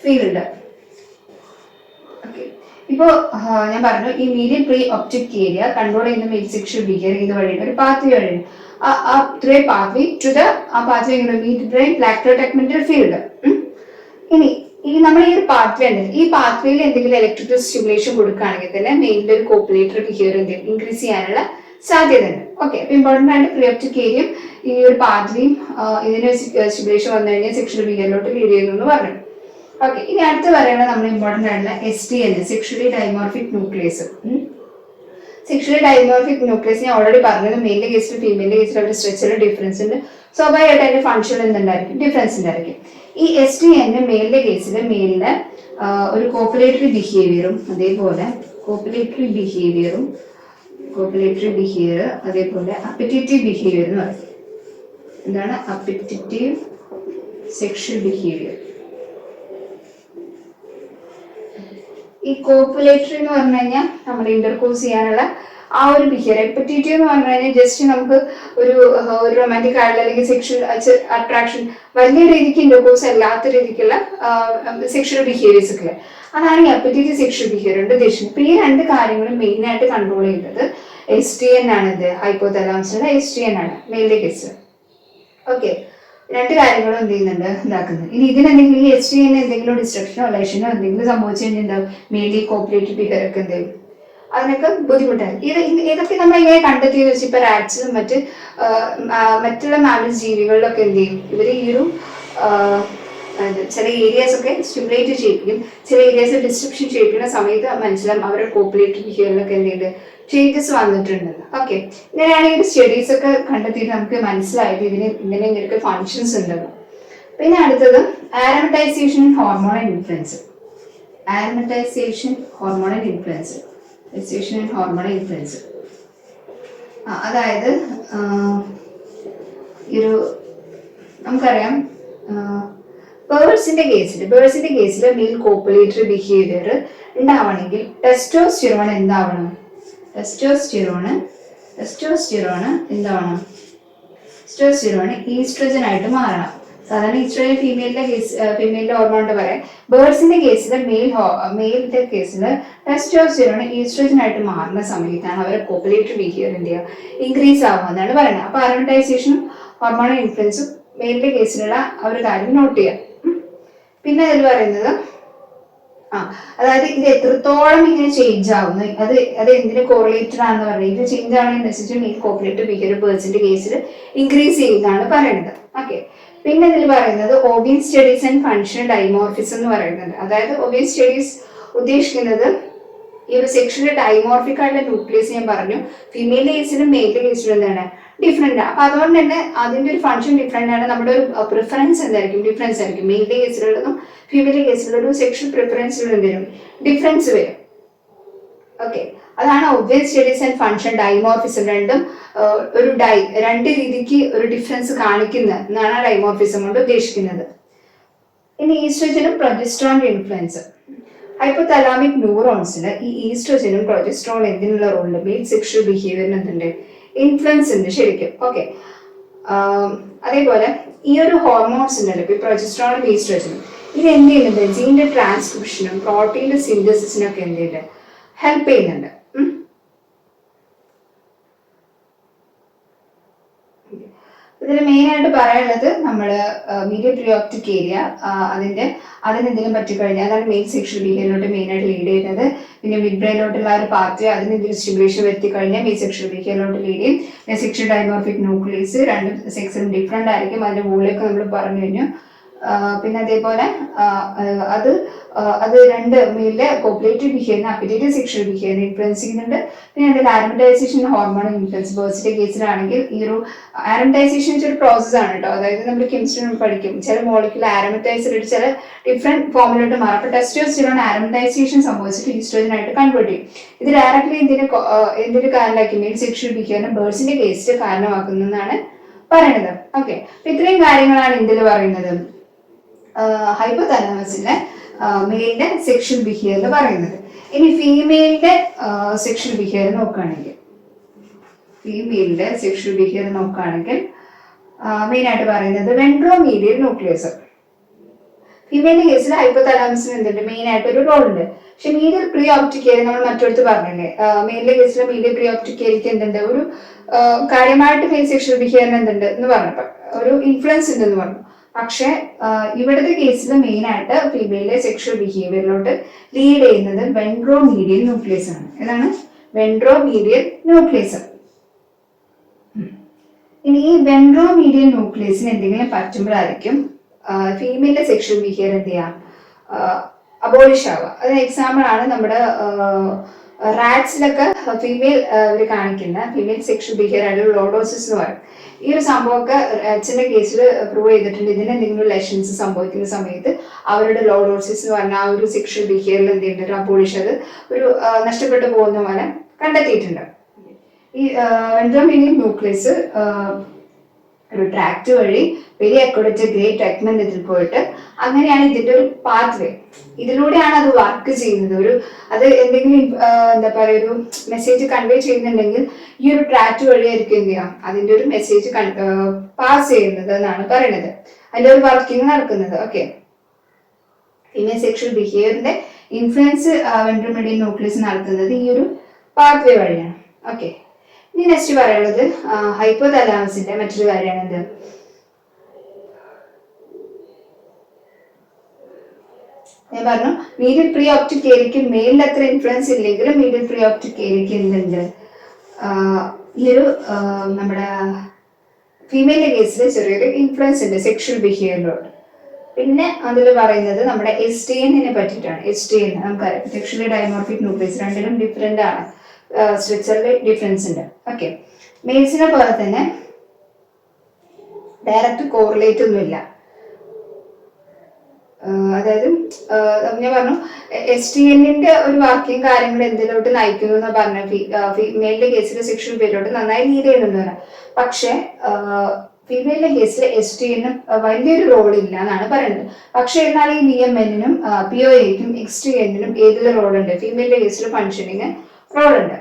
field. ഇപ്പോ ഞാൻ പറഞ്ഞു ഈ medial preoptic area control ചെയ്യുന്ന മെയിൽ സെക്ഷൽ ബിഹേവിയർ ഇത് വഴിയാണ്, ഒരു പാത്വേ വഴിയാണ്. ആ pathway midbrain lateral tegmental field. ഇനി നമ്മൾ ഈ ഒരു പാത്വേ ഉണ്ട്, ഈ പാത്വേയിൽ എന്തെങ്കിലും ഇലക്ട്രിക്കൽ സ്റ്റിമുലേഷൻ കൊടുക്കുകയാണെങ്കിൽ തന്നെ മെയിലിന്റെ ഒരു കോപ്പുലേറ്ററി ബിഹേവിയർ എന്തെങ്കിലും ഇൻക്രീസ് ചെയ്യാനുള്ള സാധ്യത ഉണ്ട്. ഓക്കെ, അപ്പൊ ഇമ്പോർട്ടന്റ് ആയിട്ട് പ്രീ ഒപ്റ്റിക് ഏരിയയും ഈ ഒരു പാത്വേയും ഇതിന് സ്റ്റിമുലേഷൻ വന്നു കഴിഞ്ഞാൽ സെക്ഷൽ ബിഹേവിയറിലോട്ട് ലീഡ് ചെയ്യുന്നു എന്ന് പറഞ്ഞു. ഓക്കെ, ഇനി അടുത്ത് പറയുന്നത് നമ്മൾ ഇമ്പോർട്ടന്റ് ആയിട്ടുള്ള STN sexually dimorphic nucleus. Sexually dimorphic nucleus ഞാൻ ഓൾറെഡി പറഞ്ഞത് മെയിലിന്റെ കേസിൽ ഫീമെയിലിന്റെ കേസിൽ ഒരു സ്ട്രക്ചറൽ ഡിഫറൻസ് ഉണ്ട്. സ്വാഭാവികമായിട്ട് അതിന്റെ ഫംഗ്ഷൻ എന്തുണ്ടായിരിക്കും, ഡിഫറൻസ് ഉണ്ടായിരിക്കും. ഈ STN മെയിലിന്റെ കേസിൽ മെയിലിന്റെ ഒരു കോപ്പുലേറ്ററി ബിഹേവിയറും അതേപോലെ കോപ്പുലേറ്ററി ബിഹേവിയർ, അതേപോലെ അപ്പറ്റേറ്റീവ് ബിഹേവിയർ എന്ന് പറയും. എന്താണ് അപ്പറ്റേറ്റീവ് സെക്ഷൽ ബിഹേവിയർ. ഈ കോപ്പുലേറ്ററി എന്ന് പറഞ്ഞു കഴിഞ്ഞാൽ നമ്മൾ ഇന്റർകോഴ്സ് ചെയ്യാനുള്ള ആ ഒരു ബിഹേവിയർ. അപ്പറ്റേറ്റീവ് എന്ന് പറഞ്ഞു കഴിഞ്ഞാൽ ജസ്റ്റ് നമുക്ക് ഒരു റൊമാൻറ്റിക് ആയിട്ടുള്ള അല്ലെങ്കിൽ സെക്ഷൽ അട്രാക്ഷൻ, വലിയ രീതിക്ക് ഇന്റർകോഴ്സ് അല്ലാത്ത രീതിക്കുള്ള സെക്ഷൽ ബിഹേവിയേഴ്സ് ഒക്കെ, അതാണ് ഈ അപ്പറ്റേറ്റീവ് സെക്ഷൽ ബിഹേവിയർ കൊണ്ട് ഉദ്ദേശിക്കുന്നത്. ഇപ്പൊ ഈ രണ്ട് കാര്യങ്ങളും മെയിൻ ആയിട്ട് കൺട്രോൾ ചെയ്യുന്നത് STN ആണ്. ഇത് ഹൈപ്പോതലാമസിന്റെ STN ആണ് മെയിലിന്റെ കേസ്. ഓക്കെ, രണ്ട് കാര്യങ്ങളും എന്ത് ചെയ്യുന്നുണ്ട്, ഇതാക്കുന്നത്. ഇനി ഇതിനെന്തെങ്കിലും ഈ STN എന്തെങ്കിലും ഡിസ്ട്രക്ഷനോ ലൈഷനോ എന്തെങ്കിലും സംഭവിച്ചു കഴിഞ്ഞാൽ എന്താവും, മെയിൻലി കോപ്പറേറ്റീവ് ബിഹേവിയർ ഒക്കെ എന്തെങ്കിലും അതിനൊക്കെ ബുദ്ധിമുട്ടാണ്. ഇതൊക്കെ നമ്മൾ ഇങ്ങനെ കണ്ടെത്തിയെന്ന് വെച്ചാൽ ഇപ്പൊ റാറ്റ്സിലും മറ്റുള്ള മാമൽസ് ജീവികളിലൊക്കെ എന്ത് ചെയ്യും, ഇവർ ഈ ഒരു ചില ഏരിയാസ് ഒക്കെ സ്റ്റിമുലേറ്റ് ചെയ്യിപ്പിക്കും, ചില ഏരിയാസ് ഡിസ്ട്രപ്ഷൻ ചെയ്യിപ്പിക്കുന്ന സമയത്ത് മനസ്സിലാവും അവരുടെ കോപ്പറേറ്റീവ് ബിഹേവിയറിലൊക്കെ എന്ത് ചെയ്യുന്നത്, ചേഞ്ചസ് വന്നിട്ടുണ്ടെന്ന്. ഓക്കെ, ഇങ്ങനെയാണ് ഈ സ്റ്റഡീസ് ഒക്കെ കണ്ടെത്തിയിട്ട് നമുക്ക് മനസ്സിലായത് ഇങ്ങനെയൊക്കെ ഫങ്ഷൻസ് ഉണ്ടെന്ന്. പിന്നെ അടുത്തത് aromatization hormonal influence. Aromatization hormonal influence, അതായത് ഒരു നമുക്കറിയാം ബേർഡ്സിന്റെ കേസിൽ മെയിൽ കോപ്പുലേറ്ററി ബിഹേവിയർ ഉണ്ടാവണമെങ്കിൽ ടെസ്റ്റോസ്റ്റിറോൺ എന്താവണം, ടെസ്റ്റോസ്റ്റിറോൺ ഈസ്ട്രജൻ ആയിട്ട് മാറണം. സാധാരണ ഈസ്ട്രജൻ ഫീമെയിലിന്റെ ഹോർമോണിന്റെ പറയാം. ബേർഡ്സിന്റെ കേസിൽ മെയിലിന്റെ കേസിൽ ടെസ്റ്റോസ്റ്റിറോൺ ഈസ്ട്രജൻ ആയിട്ട് മാറുന്ന സമയത്താണ് അവരുടെ കോപ്പുലേറ്ററി ബിഹേവിയർ ഇൻക്രീസ് ആവുക എന്നാണ് പറയുന്നത്. അപ്പൊ ആരമറ്റൈസേഷനും ഹോർമോണൽ ഇൻഫ്ലുവൻസും മെയിലിന്റെ കേസിലുള്ള ആ ഒരു കാര്യം നോട്ട് ചെയ്യാം. പിന്നെ അതിൽ പറയുന്നത് അതായത് ഇത് എത്രത്തോളം ഇങ്ങനെ ചേഞ്ച് ആവുന്നു, അത് എന്തിനു കോറിലേറ്റഡ് ആണെന്ന് പറയുന്നത്. ഇത് ചേഞ്ച് ആവുന്നതിനനുസരിച്ച് മെയിൽ കോപ്പുലേറ്ററി ബിഹേവിയർ ബേർഡ്സിന്റെ കേസിൽ ഇൻക്രീസ് ചെയ്യുന്നതാണ് പറയുന്നത്. ഓക്കെ, പിന്നെ ഇതിൽ പറയുന്നത് ഓവിയൻ സ്റ്റഡീസ് ആൻഡ് ഫങ്ഷണൽ ഡൈമോർഫിസം എന്ന് പറയുന്നുണ്ട്. അതായത് ഓവിയൻ സ്റ്റഡീസ് ഉദ്ദേശിക്കുന്നത് ഈ ഒരു സെക്ഷൽ ഡൈമോർഫിക് ആയിട്ടുള്ള ന്യൂക്ലിയസ് ഞാൻ പറഞ്ഞു, ഫീമെയിൽ കേസിലും മെയിലിന്റെ കേസിലും എന്താണ് ഡിഫറെന്റ്. അപ്പൊ അതുകൊണ്ട് തന്നെ അതിന്റെ ഒരു ഫംഗ്ഷൻ ഡിഫറെന്റ് ആണ്. നമ്മുടെ ഒരു പ്രിഫറൻസ് എന്തായിരിക്കും, ഡിഫറൻസ് ആയിരിക്കും. മെയിലിന്റെ കേസിലുള്ളതും ഫീമെയിലിന്റെ കേസിലുള്ള ഒരു സെക്ഷൽ പ്രിഫറൻസിലുള്ള എന്തെങ്കിലും ഡിഫറൻസ് വരും. ഓക്കെ, അതാണ് ഒബ്വിയൻ സ്റ്റഡീസ് ആൻഡ് ഫങ്ഷൻ ഡൈമോർഫിസം. രണ്ടും രണ്ട് രീതിക്ക് ഒരു ഡിഫറൻസ് കാണിക്കുന്ന എന്നാണ് ഡൈമോർഫിസം കൊണ്ട് ഉദ്ദേശിക്കുന്നത്. ഇനി ഈസ്ട്രോജനും പ്രൊജസ്ട്രോണിന്റെ ഇൻഫ്ലുവൻസ്. ഹൈപ്പോതലാമിക് ന്യൂറോൺസിൽ ഈ ഈസ്ട്രോജനും പ്രൊജസ്ട്രോൺ എന്തിനുള്ള റോളുണ്ട്, മെയിൽ സെക്ഷൽ ബിഹേവിയറിന് എന്തുണ്ട്, ഇൻഫ്ലുവൻസ് ഉണ്ട് ശരിക്കും. ഓക്കെ, അതേപോലെ ഈ ഒരു ഹോർമോൺസ് ഉണ്ടല്ലോ, ഇപ്പൊ പ്രൊജസ്ട്രോണും ഈസ്ട്രോജനും, ഇത് എന്ത് ചെയ്യുന്നുണ്ട്, ജീനിന്റെ ട്രാൻസ്ക്രിപ്ഷനും പ്രോട്ടീന്റെ സിന്തസിസിനും ഒക്കെ എന്ത് ചെയ്യുന്നുണ്ട്, ഹെൽപ്പ് ചെയ്യുന്നുണ്ട്. ഇതിൽ മെയിൻ ആയിട്ട് പറയാനുള്ളത് നമ്മള് മീഡിയം പ്രിയോപ്റ്റിക് ഏരിയ അതിനെന്തെങ്കിലും പറ്റിക്കഴിഞ്ഞാൽ അതാണ് മെയിൻ സെക്ഷൽ ബിഹേവിയറിലോട്ട് മെയിൻ ആയിട്ട് ലീഡ് ചെയ്യുന്നത്. പിന്നെ മിഡ് ബ്രെയിനിലോട്ടുള്ള ഒരു പാർട്ട് അതിനെന്തെങ്കിലും സ്റ്റിമുലേഷൻ വരുത്തിക്കഴിഞ്ഞാൽ മെയിൻ സെക്ഷൽ ബിഹേവിയറിലോട്ട് ലീഡ് ചെയ്യും. പിന്നെ സെക്ഷൽ ഡൈമോർഫിക് ന്യൂക്ലിയസ് രണ്ട് സെക്സിലും ഡിഫറെന്റ് ആയിരിക്കും, അതിന്റെ മുകളിലേക്ക് നമ്മൾ പറഞ്ഞു കഴിഞ്ഞു. പിന്നെ അതേപോലെ അത് രണ്ട് മെയിലെ കോപ്പുലേറ്ററി ബിഹേവിയറിന് അപ്പറ്റേറ്റീവ് സെക്ഷൽ ബിഹേവിയർ ഇൻഫ്ലുവൻസ് ചെയ്യുന്നുണ്ട്. പിന്നെ അതിൽ ആരമറ്റൈസേഷൻ ഹോർമോൺ ഇൻഫ്ലുവൻസ്. ബേർഡ്സിന്റെ കേസിലാണെങ്കിൽ ഈ ഒരു ആരമറ്റൈസേഷൻ ഒരു പ്രോസസ് ആണ് കേട്ടോ. അതായത് നമ്മൾ കെമിസ്ട്രി പഠിക്കും, ചില മോളിക്യൂൾ ആരമറ്റൈസ് ചില ഡിഫറെന്റ് ഫോമിലോട്ട് മാറും. അപ്പൊ ടെസ്റ്റോസ്റ്റിറോൺ ആരമറ്റൈസേഷൻ സംഭവിച്ചിട്ട് ഈസ്ട്രോജൻ ആയിട്ട് കൺവേർട്ട് ചെയ്യും. ഇത് ഡയറക്ട്ലി എന്തിന് കാരണമാക്കി, മെയിൽ സെക്ഷൽ ബിഹേവിയറിന് ബേർഡ്സിന്റെ കേസിൽ കാരണമാക്കുന്നതാണ് പറയുന്നത്. ഓക്കെ, അപ്പൊ ഇത്രയും കാര്യങ്ങളാണ് ഇതിൽ പറയുന്നത് ഹൈപ്പോതലാമസിലെ മെയിലിന്റെ സെക്ഷൽ ബിഹേവിയർ പറയുന്നത്. ഇനി ഫീമെയിലിന്റെ സെക്ഷൽ ബിഹേവിയർ നോക്കുകയാണെങ്കിൽ മെയിൻ ആയിട്ട് പറയുന്നത് വെൻട്രോമീഡിയൽ ന്യൂക്ലിയസ്. ഫീമെയിലിന്റെ കേസിൽ ഹൈപ്പോതലാമസിന് എന്തുണ്ട്, മെയിൻ ആയിട്ട് ഒരു റോൾ ഉണ്ട്. പക്ഷെ മീഡിയൽ പ്രീ ഓപ്റ്റിക് ഏരിയ നമ്മൾ മറ്റൊരുത്ത് പറഞ്ഞില്ലേ, മെയിലിന്റെ കേസിൽ മീഡിയൽ പ്രീ ഓപ്റ്റിക് ഏരിയക്ക് എന്തുണ്ട്, ഒരു കാര്യമായിട്ട് മെയിൽ സെക്ഷൽ ബിഹേവിയർ എന്തുണ്ട് എന്ന് പറഞ്ഞപ്പോ ഒരു ഇൻഫ്ലുവൻസ് ഉണ്ടെന്ന് പറഞ്ഞു. പക്ഷെ ഇവിടുത്തെ കേസിൽ മെയിൻ ആയിട്ട് ഫീമെയിലെ സെക്ഷൽ ബിഹേവിയറിലോട്ട് ലീഡ് ചെയ്യുന്നത് വെൻട്രോമീഡിയൽ ന്യൂക്ലിയസ് ആണ്. ഏതാണ്, വെൻട്രോമീഡിയൽ ന്യൂക്ലിയസ്. ഇനി ഈ വെൻട്രോമീഡിയൽ ന്യൂക്ലിയസിന് എന്തെങ്കിലും പറ്റുമ്പോഴായിരിക്കും ഫീമെയിലെ സെക്ഷൽ ബിഹേവിയർ എന്ത് ചെയ്യാം, അബോളിഷ് ആവുക. അതിന് എക്സാമ്പിൾ ആണ് നമ്മുടെ റാറ്റ്സിലൊക്കെ ഫീമെയിൽ കാണിക്കുന്ന ഫീമെയിൽ സെക്ഷൽ ബിഹേവിയർ ആയിട്ട് ലോഡോസിസ് എന്ന് പറയും. ഈ ഒരു സംഭവമൊക്കെ അച്ഛന്റെ കേസിൽ പ്രൂവ് ചെയ്തിട്ടുണ്ട്. ഇതിന് എന്തെങ്കിലും ലെഷൻസ് സംഭവിക്കുന്ന സമയത്ത് അവരുടെ ലോഡോസിസ് എന്ന് പറഞ്ഞാൽ ആ ഒരു സെക്ഷൽ ബിഹേവിയറിൽ എന്ത് ചെയ്യുന്നുണ്ട്, അബോളിഷ് അത് ഒരു നഷ്ടപ്പെട്ടു പോകുന്ന പോലെ കണ്ടെത്തിയിട്ടുണ്ട്. ഈ വെൻട്രോമീനിയം ന്യൂക്ലിയസ് ഒരു ട്രാക്ട് വഴി വെരി അക്യുറേറ്റ് ഗ്രേ ടെഗ്മെന്റിൽ പോയിട്ട് അങ്ങനെയാണ് ഇതിന്റെ ഒരു പാത്ത് വേ. ഇതിലൂടെയാണ് അത് വർക്ക് ചെയ്യുന്നത്. അത് എന്തെങ്കിലും എന്താ പറയുക ഒരു മെസ്സേജ് കൺവേ ചെയ്യുന്നുണ്ടെങ്കിൽ ഈ ഒരു ട്രാക്ട് വഴിയായിരിക്കും എന്ത് ചെയ്യാം അതിന്റെ ഒരു മെസ്സേജ് പാസ് ചെയ്യുന്നത് എന്നാണ് പറയുന്നത്. അതിന്റെ ഒരു വർക്കിംഗ് നടക്കുന്നത്. ഓക്കെ, ഫീമെയിൽ സെക്ഷൽ ബിഹേവിയറിന്റെ ഇൻഫ്ലുവൻസ് വെൻട്രോമീഡിയൻ ന്യൂക്ലിയസ് നടത്തുന്നത് ഈ ഒരു പാത്ത് വേ വഴിയാണ്. ഓക്കെ, ഇനി നെക്സ്റ്റ് പറയുന്നത് ഹൈപ്പോതലാമസിന്റെ മറ്റൊരു കാര്യമാണ് എന്ത്, ഞാൻ പറഞ്ഞു മീഡിയൽ പ്രീ ഓപ്റ്റിക് ഏരിയക്ക് മെയിലിൽ അത്ര ഇൻഫ്ലുവൻസ് ഇല്ലെങ്കിലും മീഡിയൽ പ്രീ ഓപ്റ്റിക് ഏരിയക്ക് എന്തുണ്ട്, ഈ ഒരു നമ്മുടെ ഫീമെയിലിന്റെ കേസിൽ ചെറിയൊരു ഇൻഫ്ലുവൻസ് ഉണ്ട് സെക്ഷൽ ബിഹേവിയറിലോട്ട്. പിന്നെ അതിൽ പറയുന്നത് നമ്മുടെ STN പറ്റിയിട്ടാണ്. STN നമുക്കറിയാം, സെക്ഷലി ഡൈമോർഫിക് ന്യൂക്ലിയസ്, രണ്ടിലും ഡിഫറെന്റ് ആണ്, സ്ട്രക്ചറിൽ ഡിഫറൻസ് ഉണ്ട്. ഓക്കെ, മെയിൽസിനെ പോലെ തന്നെ ഡയറക്റ്റ് കോറിലേറ്റ് ഒന്നുമില്ല. അതായത് ഞാൻ പറഞ്ഞു STN ഒരു വർക്കിംഗ് കാര്യങ്ങൾ എന്തിലോട്ട് നയിക്കുന്നു എന്ന് പറഞ്ഞ ഫീമെയിലിന്റെ കേസിൽ സെക്ഷൽ പീരിയോഡ് നന്നായി ലീഡ് ചെയ്യുന്നുണ്ട് പറയാം. പക്ഷെ ഫീമെയിലിന്റെ കേസിൽ STN വലിയൊരു റോൾ ഇല്ല എന്നാണ് പറയുന്നത്. പക്ഷെ എന്നാൽ ഈ VMN-നും POAക്കും XTN-നും ഏതിലെ റോളുണ്ട്, ഫീമെയിലിന്റെ കേസിൽ ഫങ്ഷനിങ് റോളുണ്ട്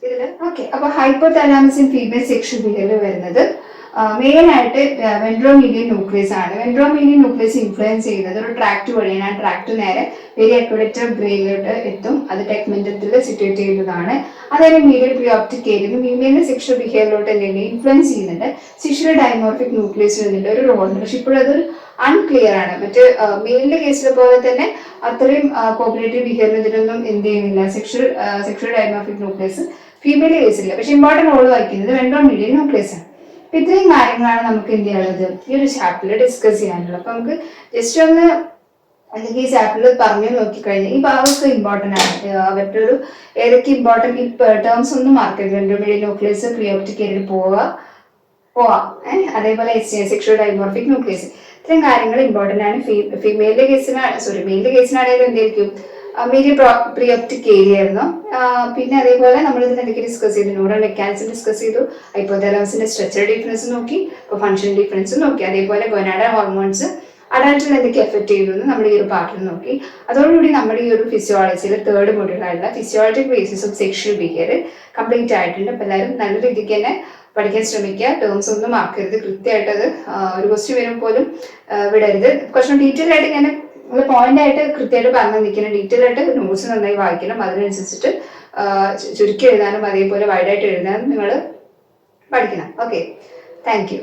ഇതില്. ഓക്കെ, അപ്പൊ hypothalamus in female sexual behaviour വരുന്നത് മെയിൻ ആയിട്ട് വെൻട്രോമീഡിയൻ ന്യൂക്ലിയസ് ആണ്. വെൻട്രോമീഡിയൻ ന്യൂക്ലിയസ് ഇൻഫ്ലുവൻസ് ചെയ്യുന്നത് ഒരു ട്രാക്ട് വഴിയാണ്. ആ ട്രാക്ട് നേരെ വെരി അക്യുറേറ്റ് ബ്രെയിനിലോട്ട് എത്തും. അത് ടെഗ്മെന്റത്തിൽ സിറ്റുവേറ്റ് ചെയ്യുന്നതാണ്. അതായത് മീഡിയൽ പ്രീ ഓപ്റ്റിക് ഏരിയയിൽ ഫീമെയിലിന്റെ സെക്ഷൽ ബിഹേവിയറിലോട്ട് എന്തെങ്കിലും ഇൻഫ്ലുവൻസ് ചെയ്യുന്നുണ്ട്. സെക്ഷൽ ഡൈമോർഫിക് ന്യൂക്ലിയസിന് ഒരു റോൾ ഉണ്ട്. പക്ഷെ ഇപ്പോഴതൊരു അൺക്ലിയർ ആണ്. മറ്റ് മെയിലിന്റെ കേസിലെ പോലെ തന്നെ അത്രയും കോപ്പറേറ്റീവ് ബിഹേവിയർ ഇതിനൊന്നും എന്ത് ചെയ്യുന്നില്ല. സെക്ഷൽ ഡൈമോർഫിക് ന്യൂക്ലിയസ് ഫീമെയിലിന്റെ കേസില്ല. പക്ഷെ ഇമ്പോർട്ടന്റ് റോൾ വഹിക്കുന്നത് വെൻട്രോമീഡിയൻ ന്യൂക്ലിയസ് ആണ്. അപ്പൊ ഇത്രയും കാര്യങ്ങളാണ് നമുക്ക് എന്ത് ചെയ്യാനുള്ളത്, ഈ ഒരു ചാപ്റ്ററിൽ ഡിസ്കസ് ചെയ്യാനുള്ളത്. അപ്പൊ നമുക്ക് ജസ്റ്റ് ഒന്ന് അല്ലെങ്കിൽ ഈ ചാപ്റ്ററിൽ പറഞ്ഞു നോക്കിക്കഴിഞ്ഞാൽ ഈ ഭാഗമൊക്കെ ഇമ്പോർട്ടന്റ് ആണ്. അവരുടെ ഒരു ഏതൊക്കെ ഇമ്പോർട്ടന്റ് ഈ ടേംസ് ഒന്നും മാർക്ക് ചെയ്ത് വെൻട്രോമീഡിയൻ ന്യൂക്ലിയസ് പ്രീ ഓപ്റ്റിക് ഏരിയയിൽ പോവാം. അതേപോലെ സെക്ഷൽ ഡൈമോർഫിക് ന്യൂക്ലിയസ്, ഇത്രയും കാര്യങ്ങൾ ഇമ്പോർട്ടന്റ് ആണ്. മെയിലിന്റെ കേസിനാണെങ്കിലും എന്തായിരിക്കും മീഡിയൽ പ്രീ ഓപ്റ്റിക് ഏരിയ ആയിരുന്നു. പിന്നെ അതേപോലെ നമ്മൾ ഇതിൽ എന്തൊക്കെ ഡിസ്കസ് ചെയ്തു, ന്യൂറൽ മെക്കാനിസം ഡിസ്കസ് ചെയ്തു, ഹൈപ്പോതലാമസിന്റെ സ്ട്രക്ചർ ഡിഫറൻസ് നോക്കി, ഫങ്ഷൻ ഡിഫറൻസ് നോക്കി, അതേപോലെ ഗൊനാഡൽ ഹോർമോൺസ് അഡൽട്ടിൽ എന്തൊക്കെ എഫക്ട് ചെയ്യുന്നു നമ്മൾ ഈ ഒരു പാർട്ടിൽ നോക്കി. അതോടുകൂടി നമ്മുടെ ഈ ഒരു ഫിസിയോളജിയിലെ തേർഡ് മൊഡ്യൂളായിട്ടുള്ള physiologic basis of sexual behaviour complete ആയിട്ടുണ്ട്. അപ്പൊ എല്ലാവരും നല്ല രീതിക്ക് തന്നെ പഠിക്കാൻ ശ്രമിക്കുക. ടേംസ് ഒന്നും ആക്കരുത്, കൃത്യമായിട്ടത് ഒരു ക്വസ്റ്റ്യൻ വരുമ്പോൾ പോലും വിടരുത്. കുറച്ചും ഡീറ്റെയിൽ ആയിട്ട് ഞാൻ പോയിന്റ് ആയിട്ട് കൃത്യമായിട്ട് പറഞ്ഞു നിൽക്കണം. ഡീറ്റെയിൽ ആയിട്ട് നോട്ട്സ് നന്നായി വായിക്കണം. അതിനനുസരിച്ചിട്ട് ചുരുക്കി എഴുതാനും അതേപോലെ വൈഡായിട്ട് എഴുതാനും നിങ്ങൾ പഠിക്കണം. Okay, thank you.